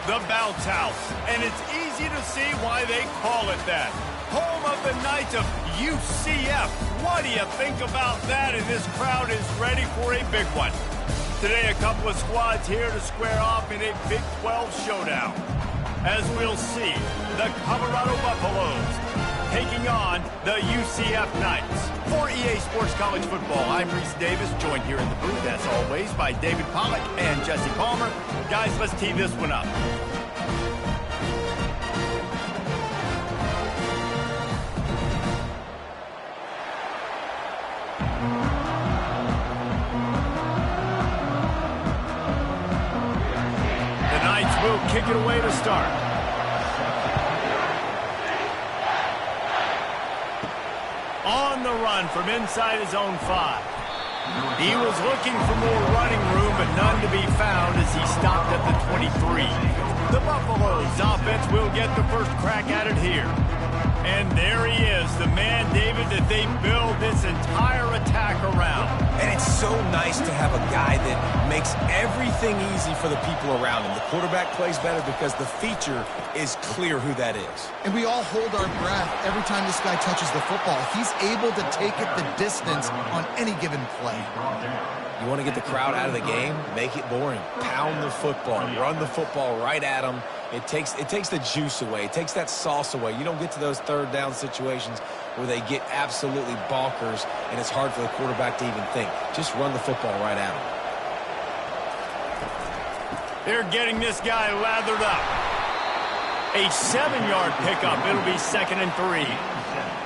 the bounce house, and it's easy to see why they call it that. Home of the Knights of UCF. What do you think about that? And this crowd is ready for a big one. Today, a couple of squads here to square off in a Big 12 showdown. As we'll see, the Colorado Buffaloes taking on the UCF Knights. For EA Sports College Football, I'm Reese Davis, joined here in the booth, as always, by David Pollack and Jesse Palmer. Guys, let's tee this one up. The Knights will kick it away to start. On the run from inside his own 5. He was looking for more running room, but none to be found as he stopped at the 23. The Buffaloes offense will get the first crack at it here. And there he is, the man, David, that they build this entire attack around. And it's so nice to have a guy that makes everything easy for the people around him. The quarterback plays better because the feature is clear who that is. And we all hold our breath every time this guy touches the football. He's able to take it the distance on any given play. You want to get the crowd out of the game? Make it boring. Pound the football. Run the football right at them. It takes the juice away. It takes that sauce away. You don't get to those third down situations where they get absolutely bonkers and it's hard for the quarterback to even think. Just run the football right at them. They're getting this guy lathered up. A 7-yard pickup. It'll be 2nd and 3.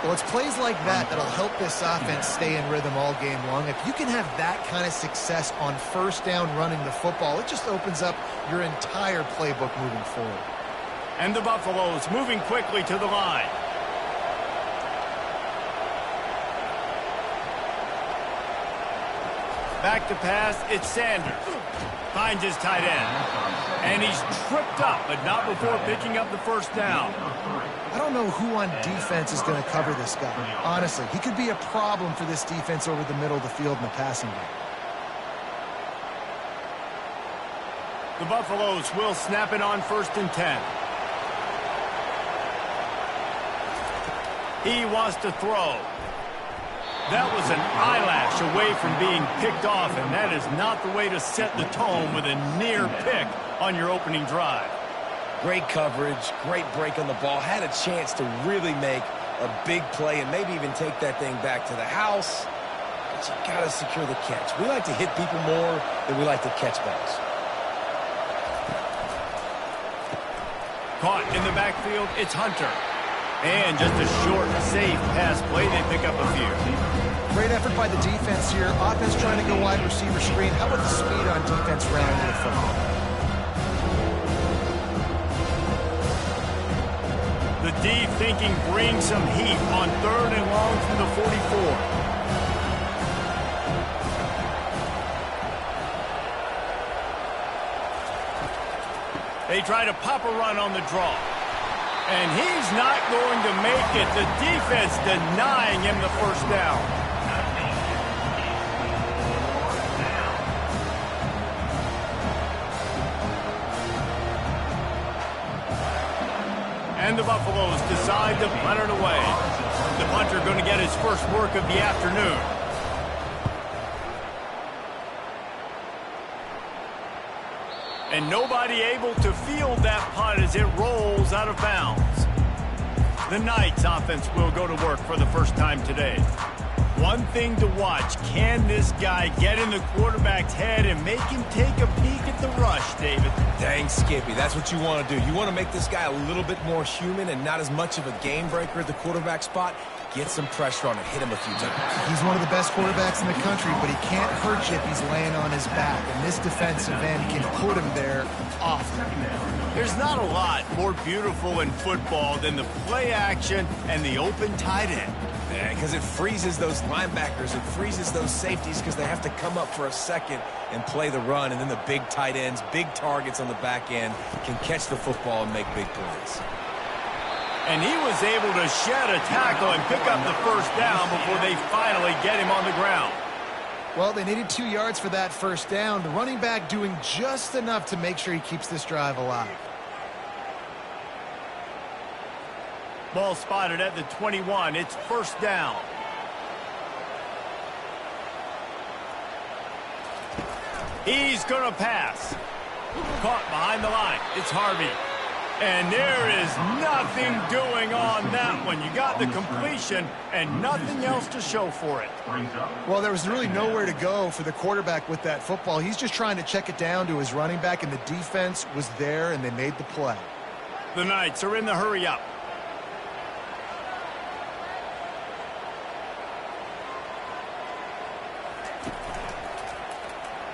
Well, it's plays like that that'll help this offense stay in rhythm all game long. If you can have that kind of success on first down running the football, it just opens up your entire playbook moving forward. And the Buffaloes moving quickly to the line. Back to pass, it's Sanders. Finds his tight end. And he's tripped up, but not before picking up the first down. I don't know who on defense is going to cover this guy. Honestly, he could be a problem for this defense over the middle of the field in the passing game. The Buffaloes will snap it on 1st and 10. He wants to throw. That was an eyelash away from being picked off, and that is not the way to set the tone with a near pick on your opening drive. Great coverage, great break on the ball. Had a chance to really make a big play and maybe even take that thing back to the house. But you got to secure the catch. We like to hit people more than we like to catch balls. Caught in the backfield, it's Hunter. And just a short, safe pass play, they pick up a few. Great effort by the defense here. Offense trying to go wide receiver screen. How about the speed on defense rounding the football? The D thinking bring some heat on 3rd and long from the 44. They try to pop a run on the draw. And he's not going to make it. The defense denying him the first down. And the Buffaloes decide to punt it away. The punter going to get his first work of the afternoon. And nobody able to field that punt as it rolls out of bounds. The Knights offense will go to work for the first time today. One thing to watch, can this guy get in the quarterback's head and make him take a peek at the rush, David? Dang, Skippy, that's what you want to do. You want to make this guy a little bit more human and not as much of a game breaker at the quarterback spot. Get some pressure on him, hit him a few times. He's one of the best quarterbacks in the country, but he can't hurt you if he's laying on his back. And this defensive end can put him there often. There's not a lot more beautiful in football than the play action and the open tight end. Yeah, because it freezes those linebackers. It freezes those safeties because they have to come up for a second and play the run. And then the big tight ends, big targets on the back end can catch the football and make big plays. And he was able to shed a tackle and pick up the first down before they finally get him on the ground. Well, they needed 2 yards for that first down. The running back doing just enough to make sure he keeps this drive alive. Ball spotted at the 21. It's first down. He's going to pass. Caught behind the line. It's Harvey. And there is nothing doing on that one. You got the completion and nothing else to show for it. Well, there was really nowhere to go for the quarterback with that football. He's just trying to check it down to his running back, and the defense was there, and they made the play. The Knights are in the hurry up.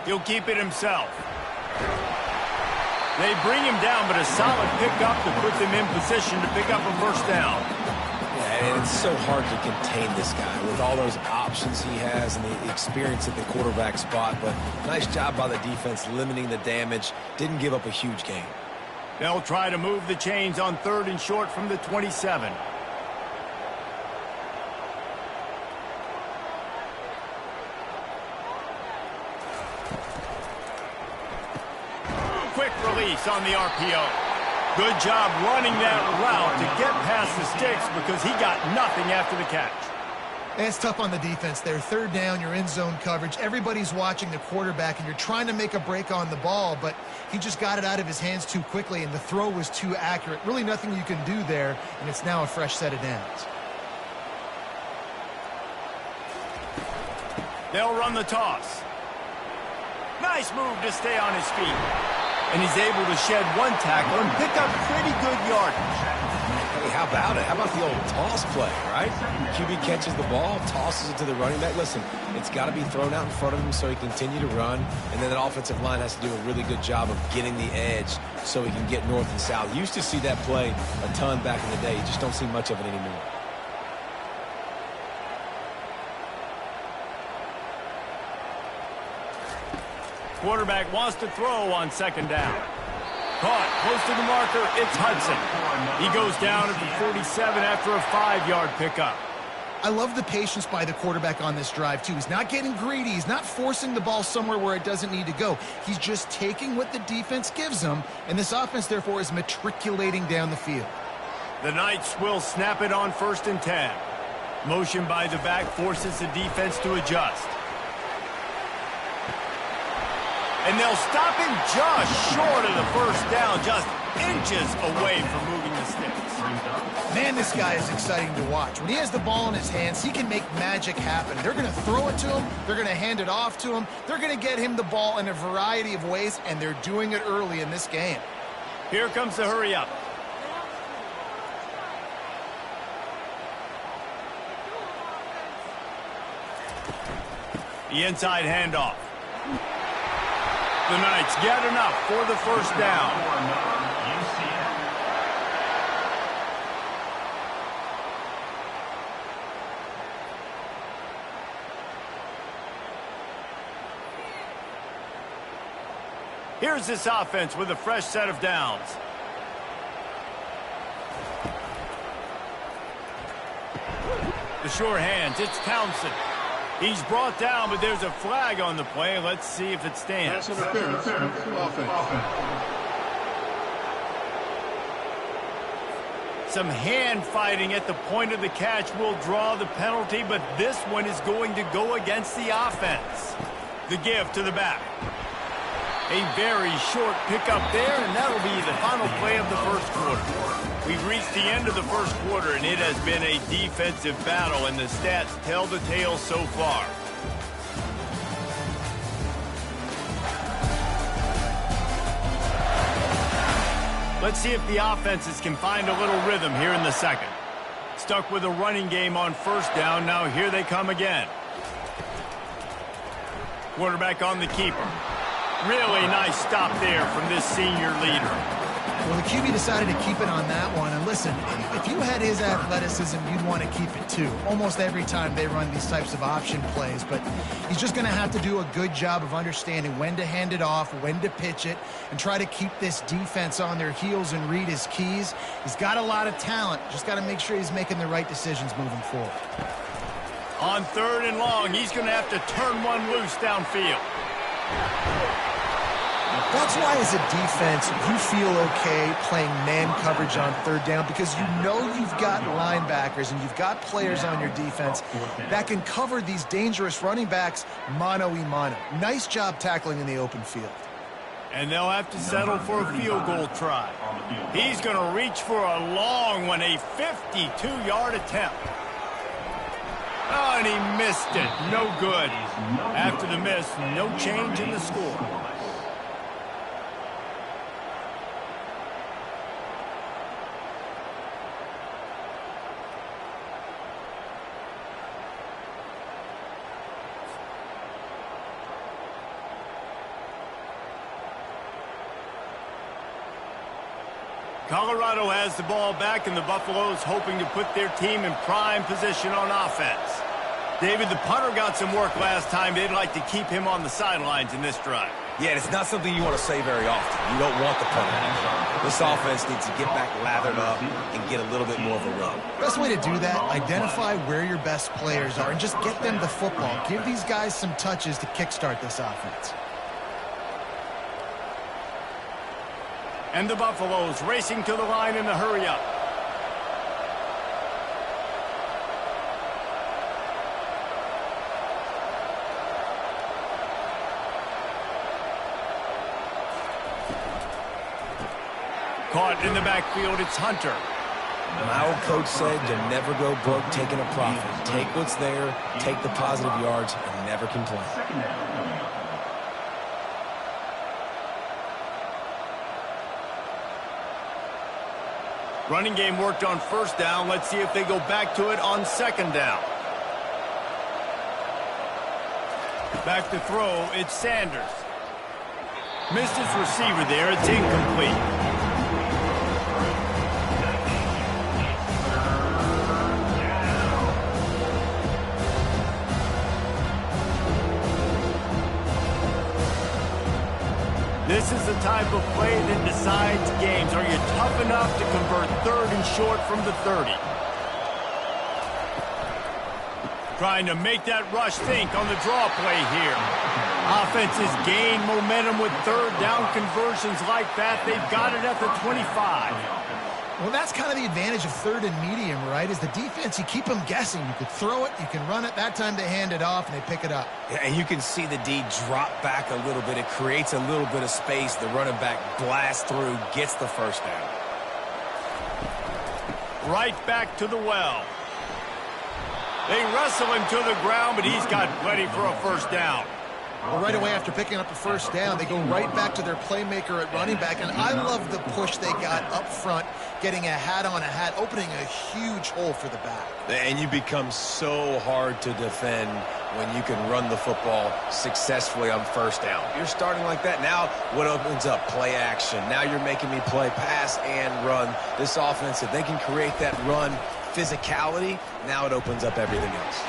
He'll keep it himself. They bring him down, but a solid pickup to put them in position to pick up a first down. Yeah, and it's so hard to contain this guy with all those options he has and the experience at the quarterback spot. But nice job by the defense limiting the damage. Didn't give up a huge gain. They'll try to move the chains on 3rd and short from the 27. Quick release on the RPO. Good job running that route to get past the sticks because he got nothing after the catch. And it's tough on the defense there. 3rd down, you're in zone coverage. Everybody's watching the quarterback, and you're trying to make a break on the ball, but he just got it out of his hands too quickly, and the throw was too accurate. Really nothing you can do there, and it's now a fresh set of downs. They'll run the toss. Nice move to stay on his feet. And he's able to shed one tackle and pick up pretty good yardage. Hey, how about it? How about the old toss play, right? QB catches the ball, tosses it to the running back. Listen, it's got to be thrown out in front of him so he can continue to run. And then the offensive line has to do a really good job of getting the edge so he can get north and south. Used to see that play a ton back in the day. You just don't see much of it anymore. Quarterback wants to throw on 2nd down. Caught close to the marker. It's Hudson. He goes down at the 47 after a 5-yard pickup. I love the patience by the quarterback on this drive, too. He's not getting greedy. He's not forcing the ball somewhere where it doesn't need to go. He's just taking what the defense gives him, and this offense, therefore, is matriculating down the field. The Knights will snap it on 1st and 10. Motion by the back forces the defense to adjust. And they'll stop him just short of the first down, just inches away from moving the sticks. Man, this guy is exciting to watch. When he has the ball in his hands, he can make magic happen. They're going to throw it to him. They're going to hand it off to him. They're going to get him the ball in a variety of ways, and they're doing it early in this game. Here comes the hurry up. The inside handoff. The Knights get enough for the first down. Here's this offense with a fresh set of downs. The sure hands, it's Townsend. He's brought down, but there's a flag on the play. Let's see if it stands. Pass interference. Offense. Some hand fighting at the point of the catch will draw the penalty, but this one is going to go against the offense. The give to the back. A very short pickup there, and that'll be the final play of the first quarter. We've reached the end of the first quarter, and it has been a defensive battle, and the stats tell the tale so far. Let's see if the offenses can find a little rhythm here in the second. Stuck with a running game on 1st down. Now here they come again. Quarterback on the keeper. Really nice stop there from this senior leader. Well, the QB decided to keep it on that one. And listen, if you had his athleticism, you'd want to keep it too. Almost every time they run these types of option plays. But he's just going to have to do a good job of understanding when to hand it off, when to pitch it, and try to keep this defense on their heels and read his keys. He's got a lot of talent. Just got to make sure he's making the right decisions moving forward. On 3rd and long, he's going to have to turn one loose downfield. That's why as a defense, you feel okay playing man coverage on third down because you know you've got linebackers and you've got players on your defense that can cover these dangerous running backs mano-a-mano. Nice job tackling in the open field. And they'll have to settle for a field goal try. He's going to reach for a long one, a 52-yard attempt. Oh, and he missed it. No good. After the miss, no change in the score. Colorado has the ball back, and the Buffaloes hoping to put their team in prime position on offense. David, the punter got some work last time. They'd like to keep him on the sidelines in this drive. Yeah, it's not something you want to say very often. You don't want the punter. This offense needs to get back lathered up and get a little bit more of a run. Best way to do that, identify where your best players are and just get them the football. Give these guys some touches to kickstart this offense. And the Buffaloes racing to the line in the hurry-up. Caught in the backfield, it's Hunter. My old coach said you'll never go broke taking a profit. Take what's there, take the positive yards, and never complain. Running game worked on first down. Let's see if they go back to it on second down. Back to throw, it's Sanders. Missed his receiver there, it's incomplete. This is the type of play that decides games. Are you tough enough to convert third and short from the 30? Trying to make that rush think on the draw play here. Offenses gain momentum with third down conversions like that. They've got it at the 25. Well, that's kind of the advantage of third and medium, right? Is the defense, you keep them guessing. You could throw it, you can run it. That time they hand it off and they pick it up. Yeah, and you can see the D drop back a little bit. It creates a little bit of space. The running back blasts through, gets the first down. Right back to the well. They wrestle him to the ground, but he's got plenty for a first down. Well, right away after picking up the first down, they go right back to their playmaker at running back. And I love the push they got up front, getting a hat on a hat, opening a huge hole for the back. And you become so hard to defend when you can run the football successfully on first down. You're starting like that. Now what opens up? Play action. Now you're making me play pass and run. This offense, if they can create that run physicality, now it opens up everything else.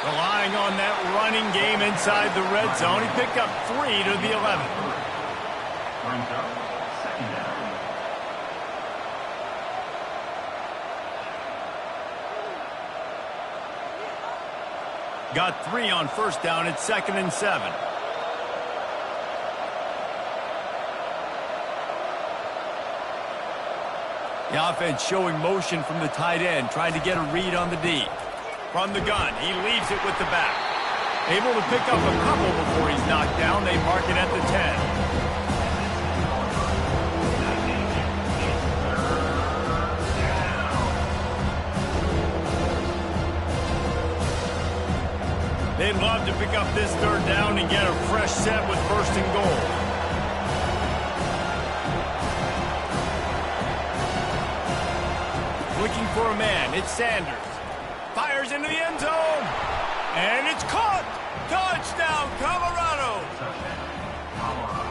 Relying on that running game inside the red zone. He picked up 3 to the 11. Got 3 on first down. It's 2nd and 7. The offense showing motion from the tight end, trying to get a read on the D. From the gun, he leaves it with the back. Able to pick up a couple before he's knocked down. They mark it at the 10. They'd love to pick up this third down and get a fresh set with 1st and goal. Looking for a man, it's Sanders. Fires into the end zone, and it's caught. Touchdown, Colorado.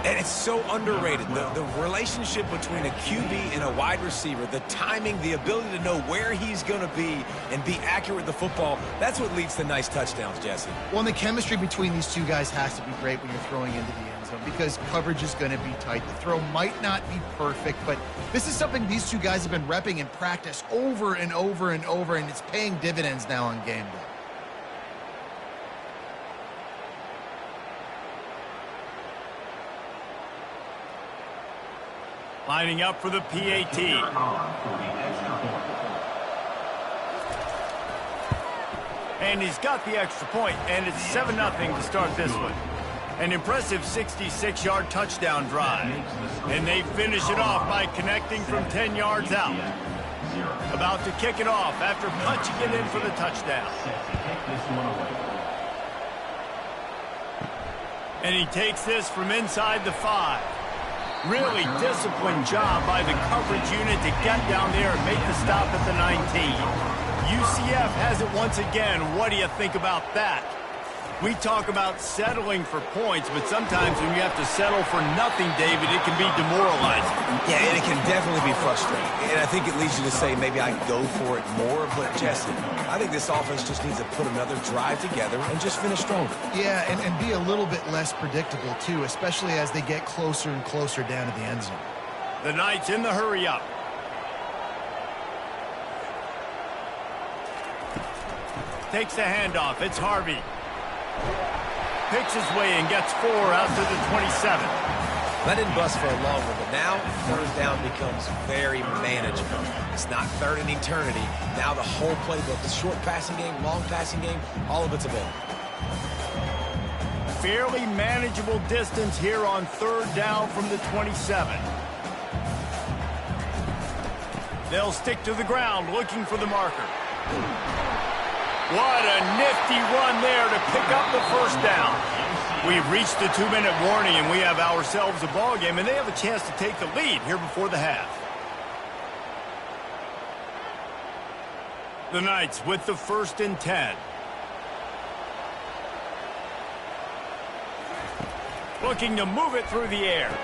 And it's so underrated. The relationship between a QB and a wide receiver, the timing, the ability to know where he's going to be and be accurate with the football, that's what leads to nice touchdowns, Jesse. Well, and the chemistry between these two guys has to be great when you're throwing into the end zone because coverage is going to be tight. The throw might not be perfect, but this is something these two guys have been repping in practice over and over and over, and it's paying dividends now on game day. Lining up for the PAT. And he's got the extra point, and it's 7-0 to start this one. An impressive 66-yard touchdown drive. And they finish it off by connecting from 10 yards out. About to kick it off after punching it in for the touchdown. And he takes this from inside the 5. Really disciplined job by the coverage unit to get down there and make the stop at the 19. UCF has it once again. What do you think about that? We talk about settling for points, but sometimes when you have to settle for nothing, David, it can be demoralizing. Yeah, and it can definitely be frustrating. And I think it leads you to say maybe I can go for it more. But, Jesse, I think this offense just needs to put another drive together and just finish stronger. Yeah, and be a little bit less predictable, too, especially as they get closer and closer down to the end zone. The Knights in the hurry-up. Takes the handoff. It's Harvey. Picks his way and gets 4 out to the 27. That didn't bust for a long one, but now third down becomes very manageable. It's not third in eternity. Now the whole playbook, the short passing game, long passing game, all of it's available. Fairly manageable distance here on third down from the 27. They'll stick to the ground looking for the marker. What a nifty run there to pick up the first down. We've reached the 2-minute warning, and we have ourselves a ball game, and they have a chance to take the lead here before the half. The Knights with the 1st and 10. Looking to move it through the air.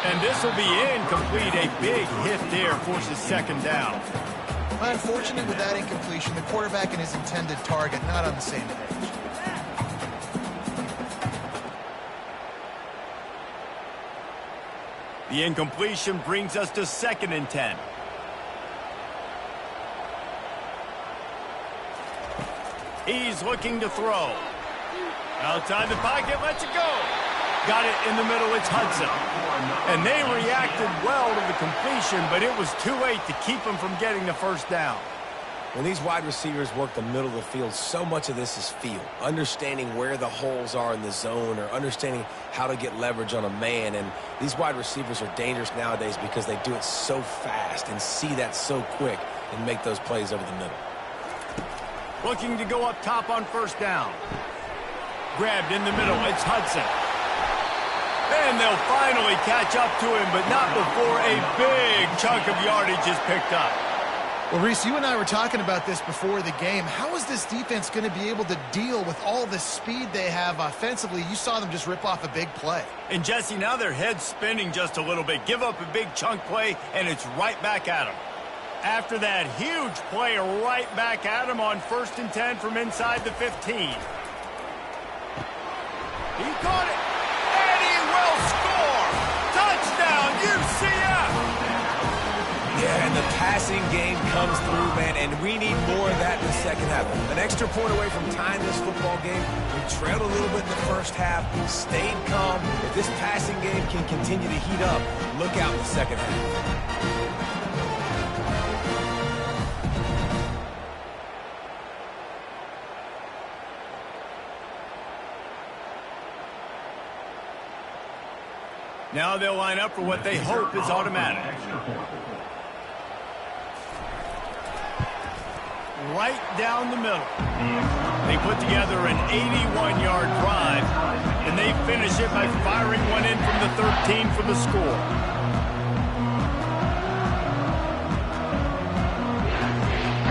And this will be incomplete. A big hit there forces 2nd down. Unfortunate with that incompletion, the quarterback and his intended target not on the same page. The incompletion brings us to 2nd and 10. He's looking to throw. Outside the pocket, lets it go. Got it in the middle, it's Hudson. And they reacted well to the completion, but it was too late to keep them from getting the 1st down. When these wide receivers work the middle of the field, so much of this is feel. Understanding where the holes are in the zone or understanding how to get leverage on a man. And these wide receivers are dangerous nowadays because they do it so fast and see that so quick and make those plays over the middle. Looking to go up top on 1st down. Grabbed in the middle, it's Hudson. And they'll finally catch up to him, but not before a big chunk of yardage is picked up. Well, Reese, you and I were talking about this before the game. How is this defense going to be able to deal with all the speed they have offensively? You saw them just rip off a big play. And, Jesse, now their head's spinning just a little bit. Give up a big chunk play, and it's right back at them. After that huge play, right back at him on 1st and 10 from inside the 15. He caught it. Score! Touchdown, UCF! Yeah, and the passing game comes through, man, and we need more of that in the 2nd half. An extra point away from tying this football game. We trailed a little bit in the 1st half, stayed calm. If this passing game can continue to heat up, look out in the 2nd half. Now they'll line up for what they hope is automatic. Right down the middle. They put together an 81-yard drive, and they finish it by firing one in from the 13 for the score.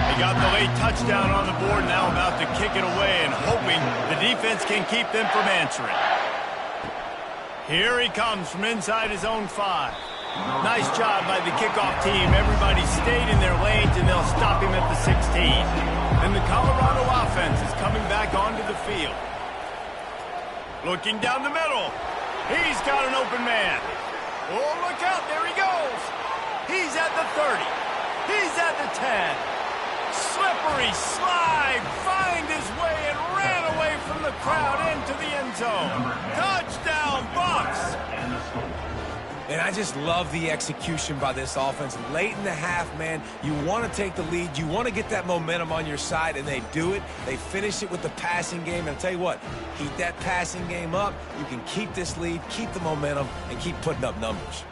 They got the late touchdown on the board, now about to kick it away and hoping the defense can keep them from answering. Here he comes from inside his own 5. Nice job by the kickoff team. Everybody stayed in their lanes, and they'll stop him at the 16. And the Colorado offense is coming back onto the field. Looking down the middle. He's got an open man. Oh, look out. There he goes. He's at the 30. He's at the 10. Slippery slide. Find his way and ran away from the crowd into the end zone. Touchdown, Bucks. And I just love the execution by this offense. Late in the half, man, you want to take the lead. You want to get that momentum on your side, and they do it. They finish it with the passing game. And I'll tell you what, keep that passing game up. You can keep this lead, keep the momentum, and keep putting up numbers.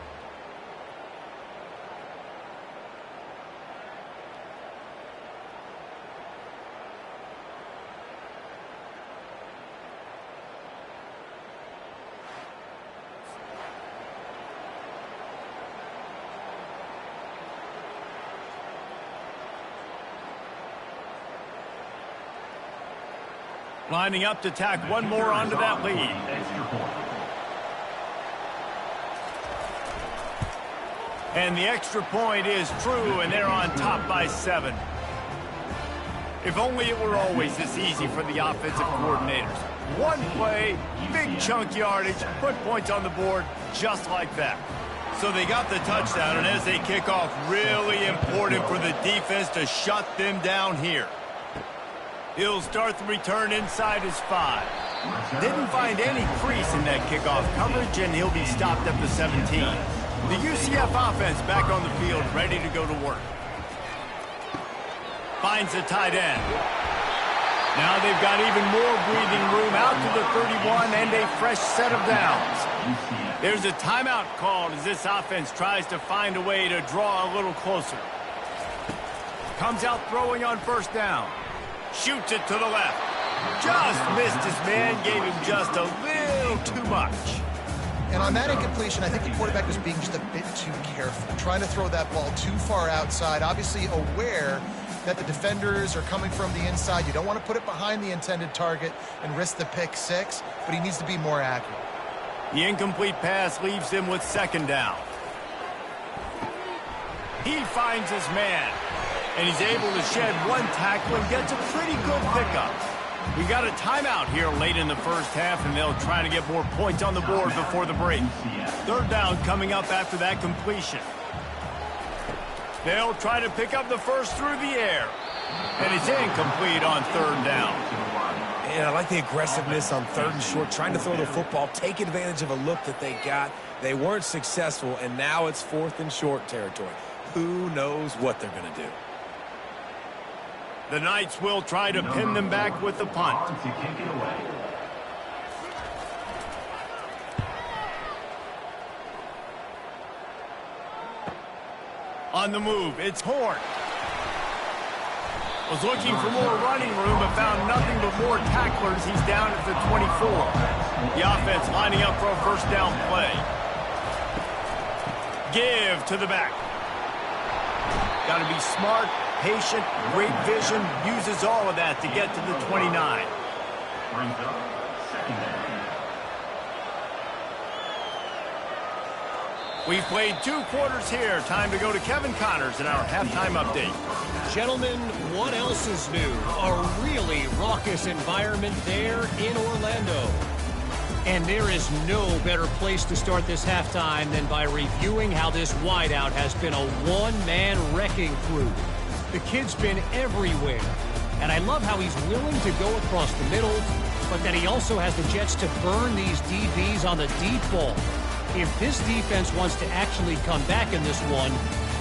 Lining up to tack one more onto that lead. And the extra point is true, and they're on top by 7. If only it were always this easy for the offensive coordinators. One play, big chunk yardage, put points on the board just like that. So they got the touchdown, and as they kick off, really important for the defense to shut them down here. He'll start the return inside his 5. Didn't find any crease in that kickoff coverage, and he'll be stopped at the 17. The UCF offense back on the field, ready to go to work. Finds the tight end. Now they've got even more breathing room out to the 31 and a fresh set of downs. There's a timeout called as this offense tries to find a way to draw a little closer. Comes out throwing on first down. Shoots it to the left. Just missed his man, gave him just a little too much. And on that incompletion, I think the quarterback was being just a bit too careful, trying to throw that ball too far outside, obviously aware that the defenders are coming from the inside. You don't want to put it behind the intended target and risk the pick 6, but he needs to be more accurate. The incomplete pass leaves him with second down. He finds his man. And he's able to shed one tackle and gets a pretty good pickup. We got a timeout here late in the first half, and they'll try to get more points on the board before the break. Third down coming up after that completion. They'll try to pick up the first through the air. And it's incomplete on third down. And I like the aggressiveness on 3rd and short, trying to throw the football, take advantage of a look that they got. They weren't successful, and now it's 4th and short territory. Who knows what they're going to do? The Knights will try to pin them back with the punt. On the move, it's Horn. Was looking for more running room, but found nothing but more tacklers. He's down at the 24. The offense lining up for a first down play. Give to the back. Got to be smart, patient, great vision, uses all of that to get to the 29. Brings up second down. We've played 2 quarters here. Time to go to Kevin Connors in our halftime update. Gentlemen, what else is new? A really raucous environment there in Orlando. And there is no better place to start this halftime than by reviewing how this wideout has been a one-man wrecking crew. The kid's been everywhere. And I love how he's willing to go across the middle, but that he also has the jets to burn these DBs on the deep ball. If this defense wants to actually come back in this one,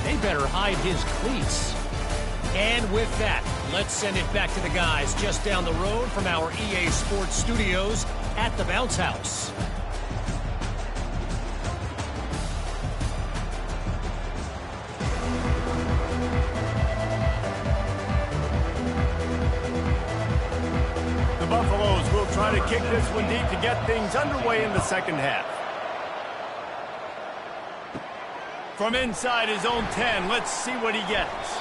they better hide his cleats. And with that, let's send it back to the guys just down the road from our EA Sports Studios at the Bounce House. The Buffaloes will try to kick this one deep to get things underway in the second half. From inside his own 10, let's see what he gets.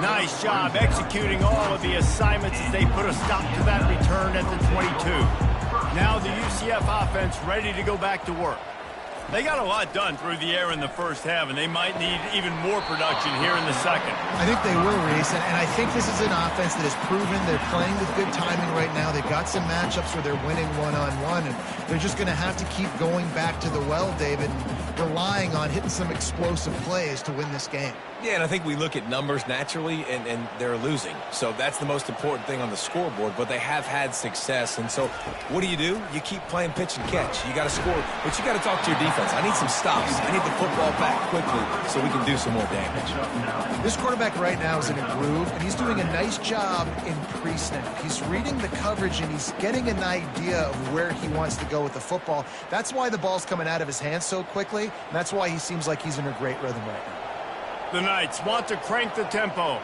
Nice job executing all of the assignments as they put a stop to that return at the 22. Now the UCF offense ready to go back to work. They got a lot done through the air in the first half, and they might need even more production here in the second. I think they will, Reese, and I think this is an offense that has proven they're playing with good timing right now. They've got some matchups where they're winning one-on-one, and they're just going to have to keep going back to the well, David, and relying on hitting some explosive plays to win this game. Yeah, and I think we look at numbers naturally, and they're losing. So that's the most important thing on the scoreboard, but they have had success. And so what do? You keep playing pitch and catch. You got to score, but you got to talk to your defense offense. I need some stops. I need the football back quickly so we can do some more damage. This quarterback right now is in a groove, and he's doing a nice job in pre-snap. He's reading the coverage, and he's getting an idea of where he wants to go with the football. That's why the ball's coming out of his hands so quickly, and that's why he seems like he's in a great rhythm right now. The Knights want to crank the tempo.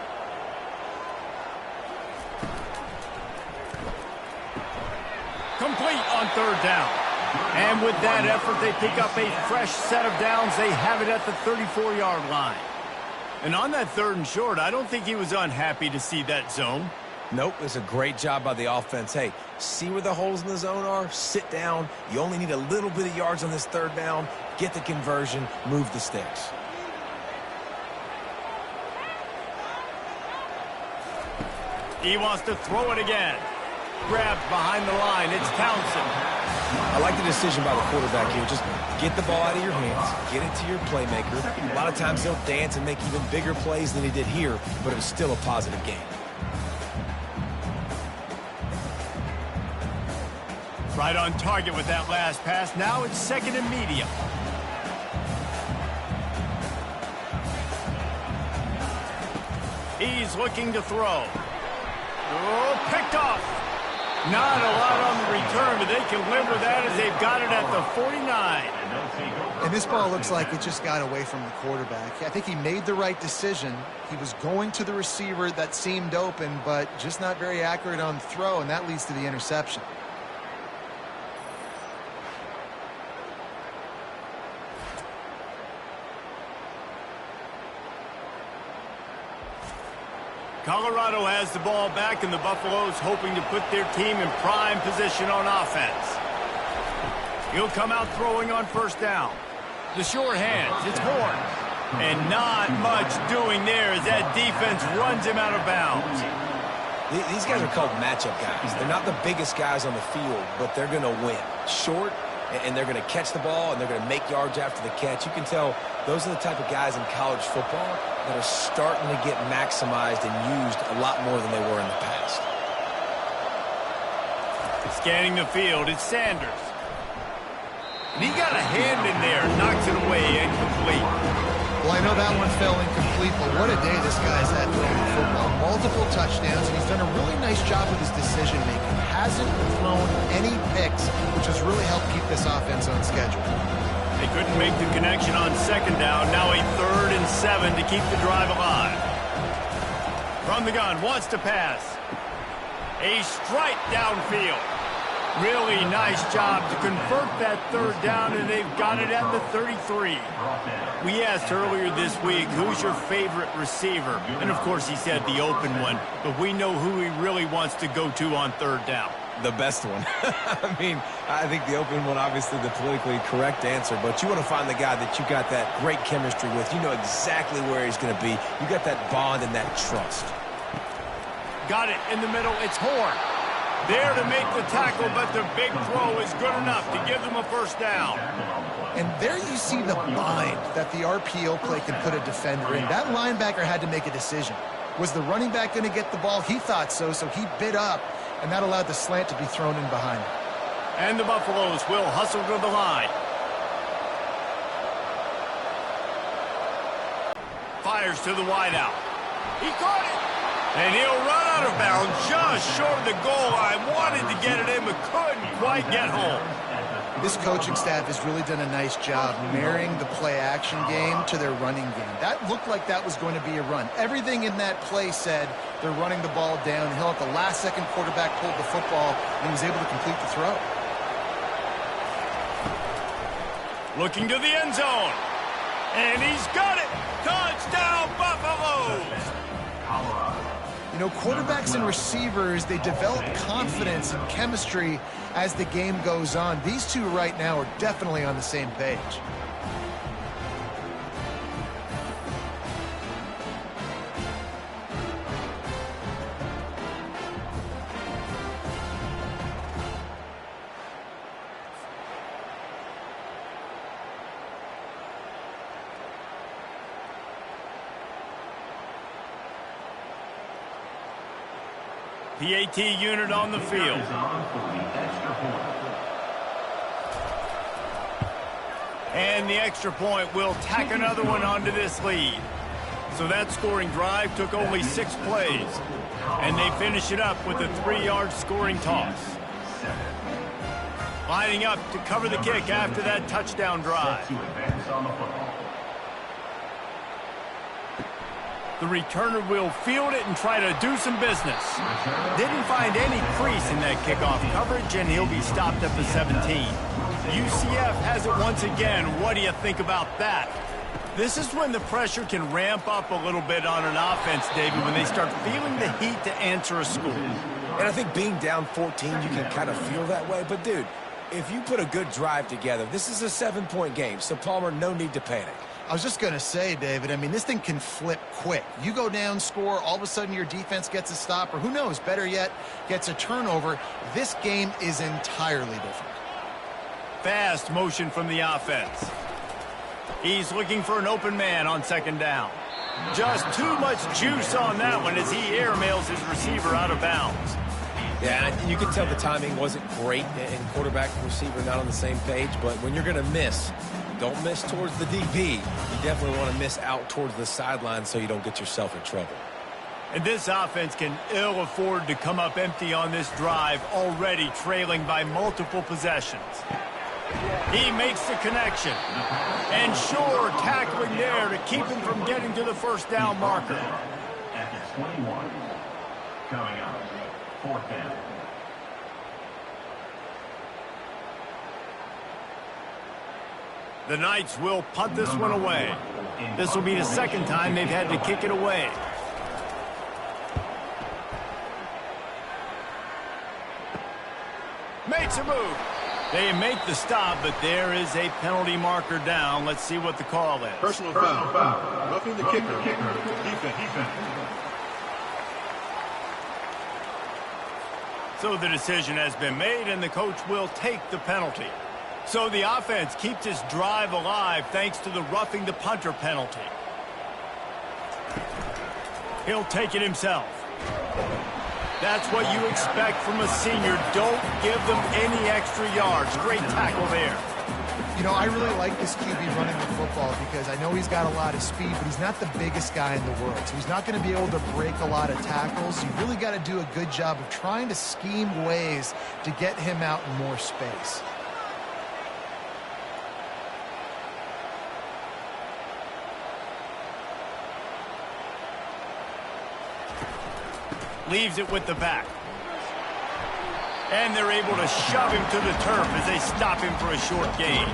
Complete on third down. And with that effort, they pick up a fresh set of downs. They have it at the 34-yard line. And on that 3rd and short, I don't think he was unhappy to see that zone. Nope, it's a great job by the offense. Hey, see where the holes in the zone are? Sit down. You only need a little bit of yards on this 3rd down. Get the conversion. Move the sticks. He wants to throw it again. Grabbed behind the line. It's Townsend. I like the decision by the quarterback here. Just get the ball out of your hands. Get it to your playmaker. A lot of times he'll dance and make even bigger plays than he did here, but it was still a positive game. Right on target with that last pass. Now it's 2nd and medium. He's looking to throw. Oh, picked off. Not a lot on the return, but they can live with that as they've got it at the 49. And this ball looks like it just got away from the quarterback. I think he made the right decision. He was going to the receiver that seemed open, but just not very accurate on the throw, and that leads to the interception. Colorado has the ball back, and the Buffaloes hoping to put their team in prime position on offense. He'll come out throwing on 1st down. The short hands, it's Horn. And not much doing there as that defense runs him out of bounds. These guys are called matchup guys. They're not the biggest guys on the field, but they're going to win. Short, and they're going to catch the ball, and they're going to make yards after the catch. You can tell those are the type of guys in college football that are starting to get maximized and used a lot more than they were in the past. Scanning the field, it's Sanders. And he got a hand in there, knocks it away, incomplete. Well, I know that one fell incomplete, but what a day this guy's had throwing the football. Multiple touchdowns, and he's done a really nice job with his decision-making. Hasn't thrown any picks, which has really helped keep this offense on schedule. They couldn't make the connection on 2nd down. Now a 3rd and 7 to keep the drive alive. From the gun, wants to pass. A strike downfield. Really nice job to convert that 3rd down, and they've got it at the 33. We asked earlier this week, who's your favorite receiver? And, of course, he said the open one. But we know who he really wants to go to on 3rd down. The best one. I mean, I think the open one, obviously the politically correct answer, but you want to find the guy that you got that great chemistry with. You know exactly where he's going to be. You got that bond and that trust. Got it in the middle. It's Horn. There to make the tackle, but the big throw is good enough to give them a 1st down. And there you see the bind that the RPO play can put a defender in. That linebacker had to make a decision. Was the running back going to get the ball? He thought so, so he bit up, and that allowed the slant to be thrown in behind him. And the Buffaloes will hustle to the line. Fires to the wideout. He caught it. And he'll run out of bounds just short of the goal line. Wanted to get it in, but couldn't quite get home. This coaching staff has really done a nice job marrying the play-action game to their running game. That looked like that was going to be a run. Everything in that play said they're running the ball down. Hill at the last second, quarterback pulled the football, and he was able to complete the throw. Looking to the end zone. And he's got it. Touchdown, Buffaloes. You know, quarterbacks and receivers, they develop confidence and chemistry as the game goes on. These two right now are definitely on the same page. PAT unit on the field. And the extra point will tack another one onto this lead. So that scoring drive took only 6 plays. And they finish it up with a 3-yard scoring toss. Lining up to cover the kick after that touchdown drive. The returner will field it and try to do some business. Didn't find any crease in that kickoff coverage, and he'll be stopped at the 17. UCF has it once again. What do you think about that? This is when the pressure can ramp up a little bit on an offense, David, when they start feeling the heat to answer a score. And I think being down 14, you can kind of feel that way. But, dude, if you put a good drive together, this is a 7-point game. So, Palmer, no need to panic. I was just going to say, David, I mean, this thing can flip quick. You go down, score, all of a sudden your defense gets a stop, or who knows, better yet, gets a turnover. This game is entirely different. Fast motion from the offense. He's looking for an open man on second down. Just too much juice on that one as he airmails his receiver out of bounds. Yeah, and you can tell the timing wasn't great, and quarterback and receiver not on the same page, but when you're going to miss, don't miss towards the DB. You definitely want to miss out towards the sideline so you don't get yourself in trouble. And this offense can ill afford to come up empty on this drive, already trailing by multiple possessions. He makes the connection. And sure, tackling there to keep him from getting to the first down marker. At the 21. Coming up, 4th down. The Knights will punt this one away. This will be the second time they've had to kick it away. Makes a move. They make the stop, but there is a penalty marker down. Let's see what the call is. Personal foul. Roughing the kicker. Defense. So the decision has been made, and the coach will take the penalty. So the offense keeps its drive alive thanks to the roughing the punter penalty. He'll take it himself. That's what you expect from a senior. Don't give them any extra yards. Great tackle there. You know, I really like this QB running the football because I know he's got a lot of speed, but he's not the biggest guy in the world. So he's not going to be able to break a lot of tackles. You really got to do a good job of trying to scheme ways to get him out in more space. Leaves it with the back. And they're able to shove him to the turf as they stop him for a short gain.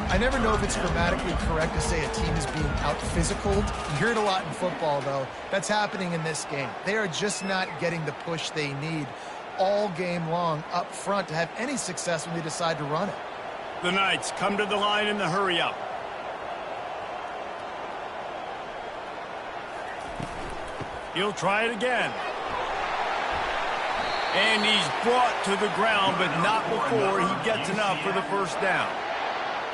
I never know if it's grammatically correct to say a team is being out-physicaled. You hear it a lot in football, though. That's happening in this game. They are just not getting the push they need all game long up front to have any success when they decide to run it. The Knights come to the line in the hurry-up. He'll try it again. And he's brought to the ground, but not before he gets enough for the first down.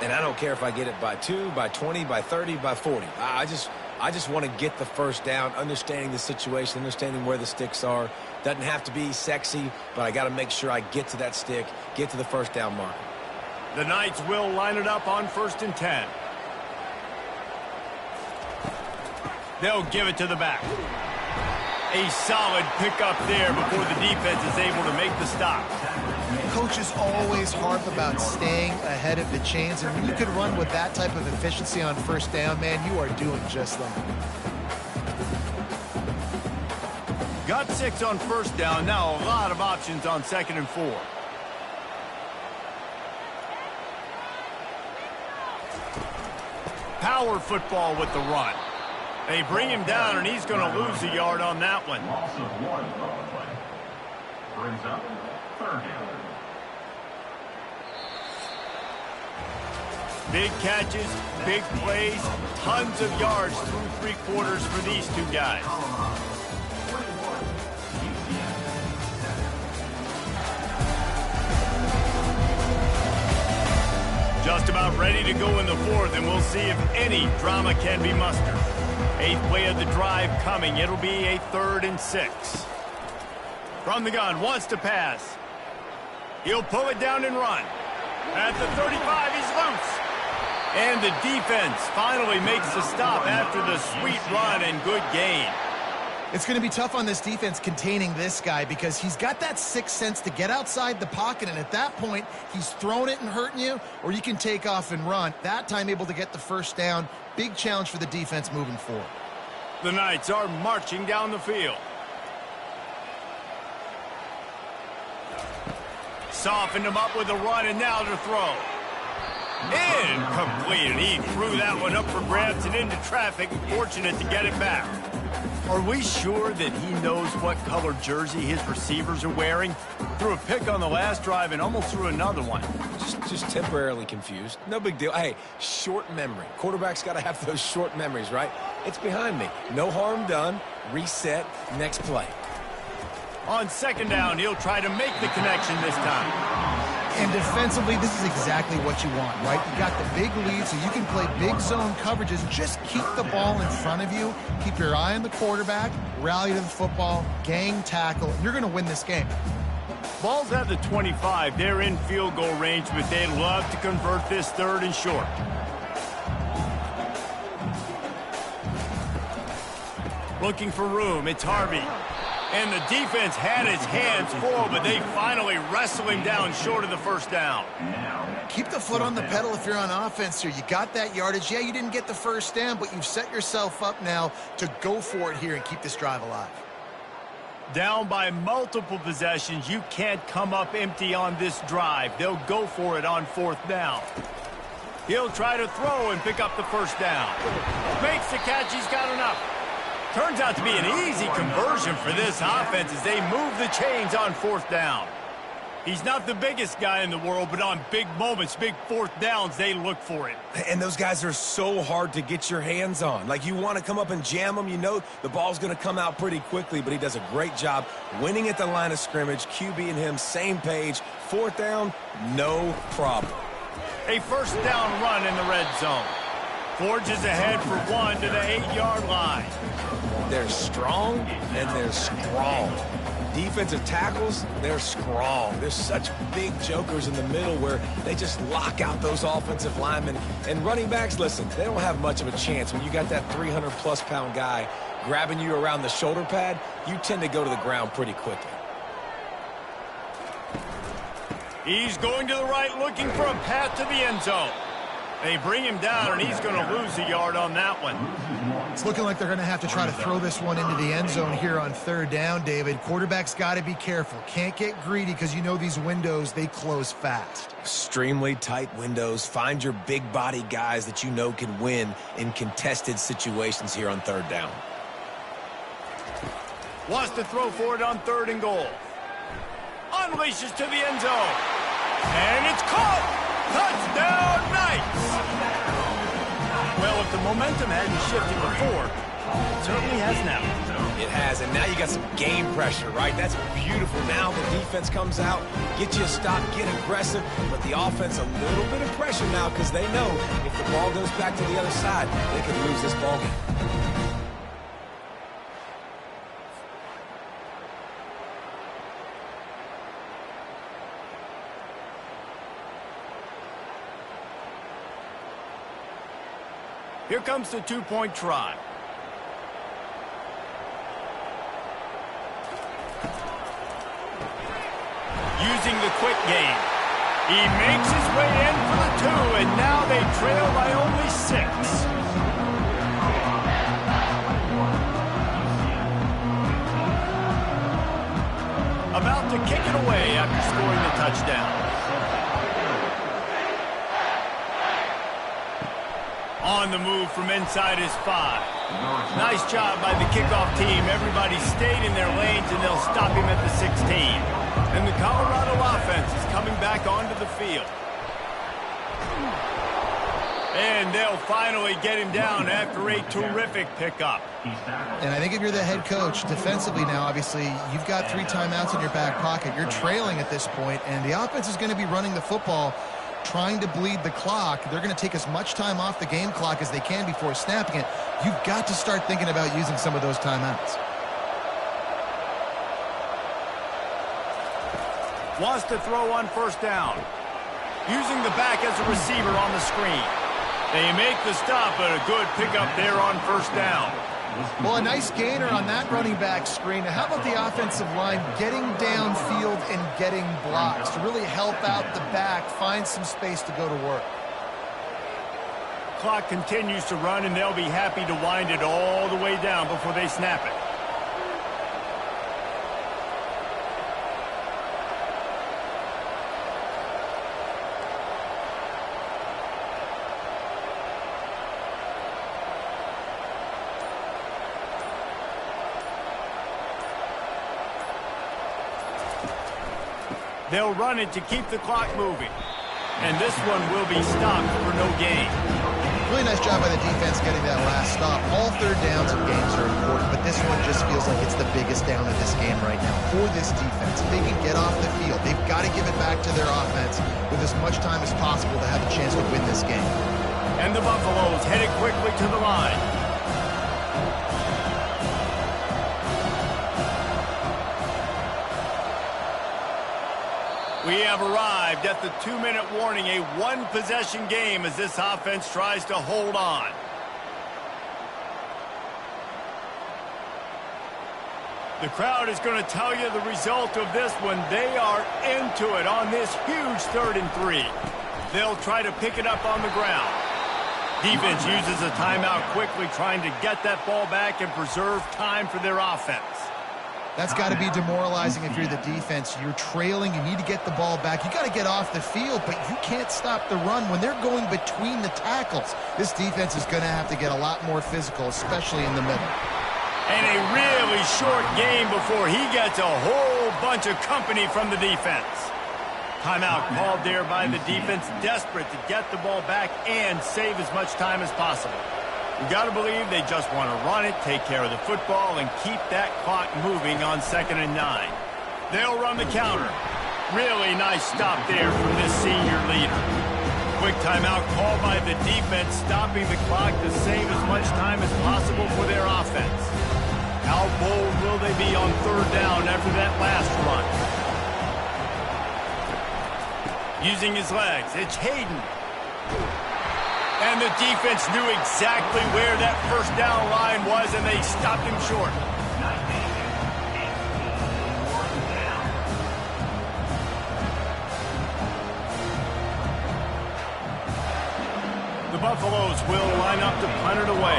And I don't care if I get it by 2, by 20, by 30, by 40. I just want to get the first down, understanding the situation, understanding where the sticks are. Doesn't have to be sexy, but I got to make sure I get to that stick, get to the first down marker. The Knights will line it up on 1st and 10. They'll give it to the back. A solid pickup there before the defense is able to make the stop. Coaches always harp about staying ahead of the chains, and when you can run with that type of efficiency on first down, man, you are doing just that. Got 6 on first down. Now a lot of options on 2nd and 4. Power football with the run. They bring him down, and he's going to lose a yard on that one. Loss of 1 on the play. Brings up 3rd down. Big catches, big plays, tons of yards through 3 quarters for these two guys. Just about ready to go in the 4th, and we'll see if any drama can be mustered. 8th play of the drive coming. It'll be a 3rd and 6. From the gun, wants to pass. He'll pull it down and run. At the 35, he's loose. And the defense finally makes the stop after the sweet run and good gain. It's going to be tough on this defense containing this guy because he's got that sixth sense to get outside the pocket, and at that point, he's throwing it and hurting you, or you can take off and run. That time able to get the first down. Big challenge for the defense moving forward. The Knights are marching down the field. Softened him up with a run, and now to throw. Incomplete, and he threw that one up for grabs and into traffic. Fortunate to get it back. Are we sure that he knows what color jersey his receivers are wearing? Threw a pick on the last drive and almost threw another one. Just temporarily confused. No big deal. Hey, short memory. Quarterback's got to have those short memories, right? It's behind me. No harm done. Reset. Next play. On second down, he'll try to make the connection this time. And defensively, this is exactly what you want, right? You got the big lead, so you can play big zone coverages. Just keep the ball in front of you. Keep your eye on the quarterback. Rally to the football. Gang tackle. You're going to win this game. Ball's at the 25. They're in field goal range, but they'd love to convert this third and short. Looking for room. It's Harvey. And the defense had his hands full, but they finally wrestle him down short of the first down. Keep the foot on the pedal if you're on offense here. You got that yardage. Yeah, you didn't get the first down, but you've set yourself up now to go for it here and keep this drive alive. Down by multiple possessions, you can't come up empty on this drive. They'll go for it on fourth down. He'll try to throw and pick up the first down. Makes the catch. He's got enough. Turns out to be an easy conversion for this offense as they move the chains on fourth down. He's not the biggest guy in the world, but on big moments, big fourth downs, they look for it. And those guys are so hard to get your hands on. Like, you want to come up and jam them. You know the ball's going to come out pretty quickly, but he does a great job winning at the line of scrimmage. QB and him, same page. Fourth down, no problem. A first down run in the red zone. Forges ahead for one to the 8-yard line. They're strong, and they're strong. Defensive tackles, they're strong. There's such big jokers in the middle where they just lock out those offensive linemen. And running backs, listen, they don't have much of a chance. When you got that 300-plus pound guy grabbing you around the shoulder pad, you tend to go to the ground pretty quickly. He's going to the right, looking for a path to the end zone. They bring him down, and he's going to lose a yard on that one. It's looking like they're going to have to try to throw this one into the end zone here on third down, David. Quarterback's got to be careful. Can't get greedy because you know these windows, they close fast. Extremely tight windows. Find your big body guys that you know can win in contested situations here on third down. Wants to throw for it on third and goal. Unleashes to the end zone. And it's caught! Touchdown, Knights! Well, if the momentum hadn't shifted before, it certainly has now. It has, and now you got some game pressure, right? That's beautiful. Now the defense comes out, get you a stop, get aggressive, but the offense a little bit of pressure now because they know if the ball goes back to the other side, they could lose this ball game. Here comes the two-point try. Using the quick game. He makes his way in for the two, and now they trail by only 6. About to kick it away after scoring the touchdown. On the move from inside his 5. Nice job by the kickoff team. Everybody stayed in their lanes, and they'll stop him at the 16. And the Colorado offense is coming back onto the field. And they'll finally get him down after a terrific pickup. And I think if you're the head coach, defensively now, obviously, you've got 3 timeouts in your back pocket. You're trailing at this point, and the offense is going to be running the football, trying to bleed the clock. They're going to take as much time off the game clock as they can before snapping it. You've got to start thinking about using some of those timeouts. Wants to throw on first down. Using the back as a receiver on the screen. They make the stop, but a good pickup there on first down. Well, a nice gainer on that running back screen. Now, how about the offensive line getting downfield and getting blocks to really help out the back, find some space to go to work? Clock continues to run, and they'll be happy to wind it all the way down before they snap it. They'll run it to keep the clock moving. And this one will be stopped for no gain. Really nice job by the defense getting that last stop. All third downs in games are important, but this one just feels like it's the biggest down of this game right now for this defense. If they can get off the field, they've got to give it back to their offense with as much time as possible to have a chance to win this game. And the Buffaloes headed quickly to the line. We have arrived at the 2-minute warning, a one-possession game as this offense tries to hold on. The crowd is going to tell you the result of this one. They are into it on this huge 3rd and 3. They'll try to pick it up on the ground. Defense uses a timeout quickly, trying to get that ball back and preserve time for their offense. That's got to be demoralizing if you're the defense. You're trailing. You need to get the ball back. You got to get off the field, but you can't stop the run when they're going between the tackles. This defense is going to have to get a lot more physical, especially in the middle. And a really short game before he gets a whole bunch of company from the defense. Timeout called there by the defense, desperate to get the ball back and save as much time as possible. You got to believe they just want to run it, take care of the football, and keep that clock moving on 2nd and 9. They'll run the counter. Really nice stop there from this senior leader. Quick timeout called by the defense, stopping the clock to save as much time as possible for their offense. How bold will they be on 3rd down after that last run? Using his legs, it's Hayden. And the defense knew exactly where that first down line was, and they stopped him short. The Buffaloes will line up to punt it away.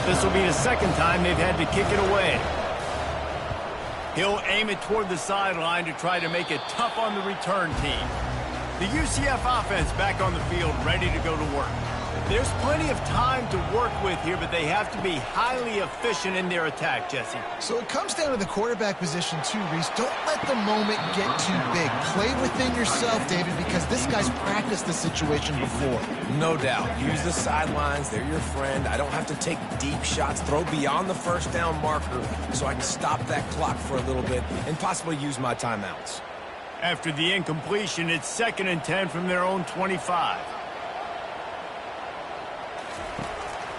This will be the 2nd time they've had to kick it away. He'll aim it toward the sideline to try to make it tough on the return team. The UCF offense back on the field, ready to go to work. There's plenty of time to work with here, but they have to be highly efficient in their attack, Jesse. So it comes down to the quarterback position too, Reese. Don't let the moment get too big. Play within yourself, David, because this guy's practiced the situation before. No doubt. Use the sidelines. They're your friend. I don't have to take deep shots, throw beyond the first down marker so I can stop that clock for a little bit and possibly use my timeouts. After the incompletion, it's 2nd and 10 from their own 25.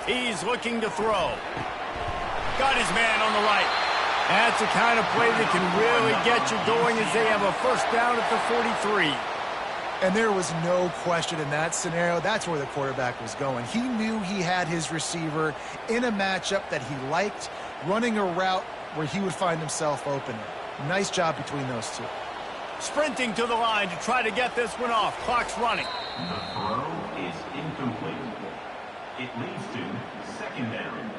He's looking to throw. Got his man on the right. That's the kind of play that can really get you going as they have a first down at the 43. And there was no question in that scenario. That's where the quarterback was going. He knew he had his receiver in a matchup that he liked, running a route where he would find himself open. Nice job between those two. Sprinting to the line to try to get this one off. Clock's running. The throw is incomplete. It leads to 2nd down.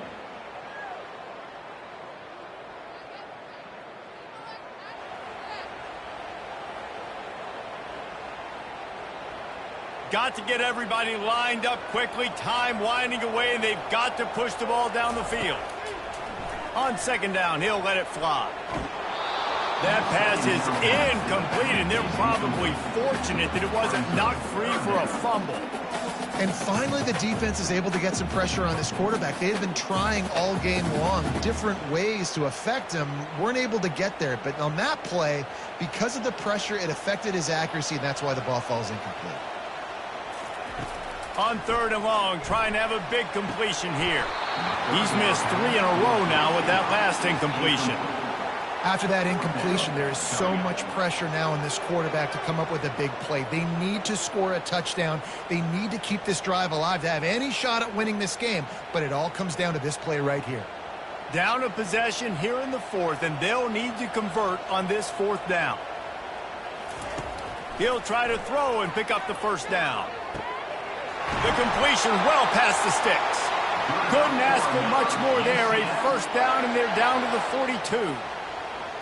Got to get everybody lined up quickly. Time winding away, and they've got to push the ball down the field. On 2nd down, he'll let it fly. That pass is incomplete, and they're probably fortunate that it wasn't knocked free for a fumble. And finally, the defense is able to get some pressure on this quarterback. They had been trying all game long different ways to affect him. Weren't able to get there. But on that play, because of the pressure, it affected his accuracy, and that's why the ball falls incomplete. On 3rd and long, trying to have a big completion here. He's missed 3 in a row now with that last incompletion. After that incompletion, there is so much pressure now on this quarterback to come up with a big play. They need to score a touchdown. They need to keep this drive alive to have any shot at winning this game, but it all comes down to this play right here. Down a possession here in the fourth, and they'll need to convert on this fourth down. He'll try to throw and pick up the first down. The completion well past the sticks. Couldn't ask for much more there. A first down, and they're down to the 42.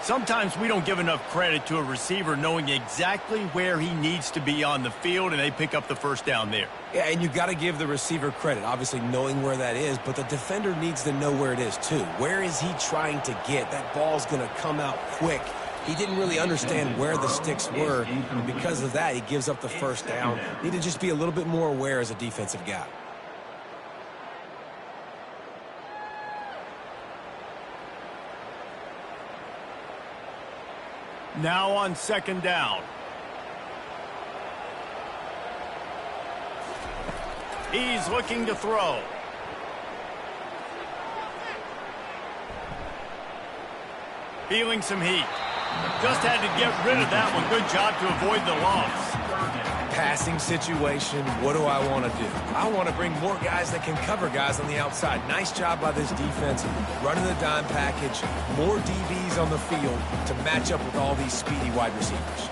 Sometimes we don't give enough credit to a receiver knowing exactly where he needs to be on the field, and they pick up the first down there. Yeah, and you got to give the receiver credit, obviously knowing where that is, but the defender needs to know where it is too. Where is he trying to get? That ball's going to come out quick. He didn't really understand where the sticks were, and because of that, he gives up the first down. Need to just be a little bit more aware as a defensive guy. Now on second down. He's looking to throw. Feeling some heat. Just had to get rid of that one. Good job to avoid the loss. Passing situation, what do I want to do? I want to bring more guys that can cover guys on the outside. Nice job by this defense, running the dime package, more DBs on the field to match up with all these speedy wide receivers.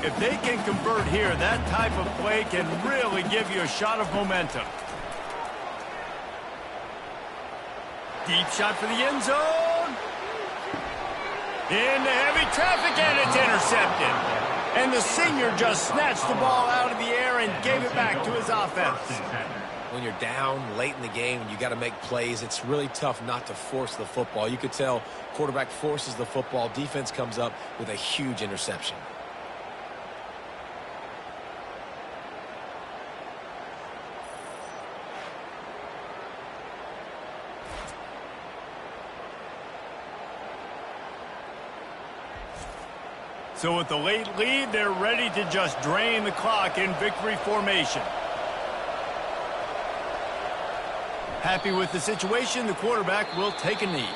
If they can convert here, that type of play can really give you a shot of momentum. Deep shot for the end zone. Into heavy traffic, and it's intercepted. And the senior just snatched the ball out of the air and gave it back to his offense. When you're down late in the game and you got to make plays, it's really tough not to force the football. You could tell quarterback forces the football. Defense comes up with a huge interception. So with the late lead, they're ready to just drain the clock in victory formation. Happy with the situation, the quarterback will take a knee.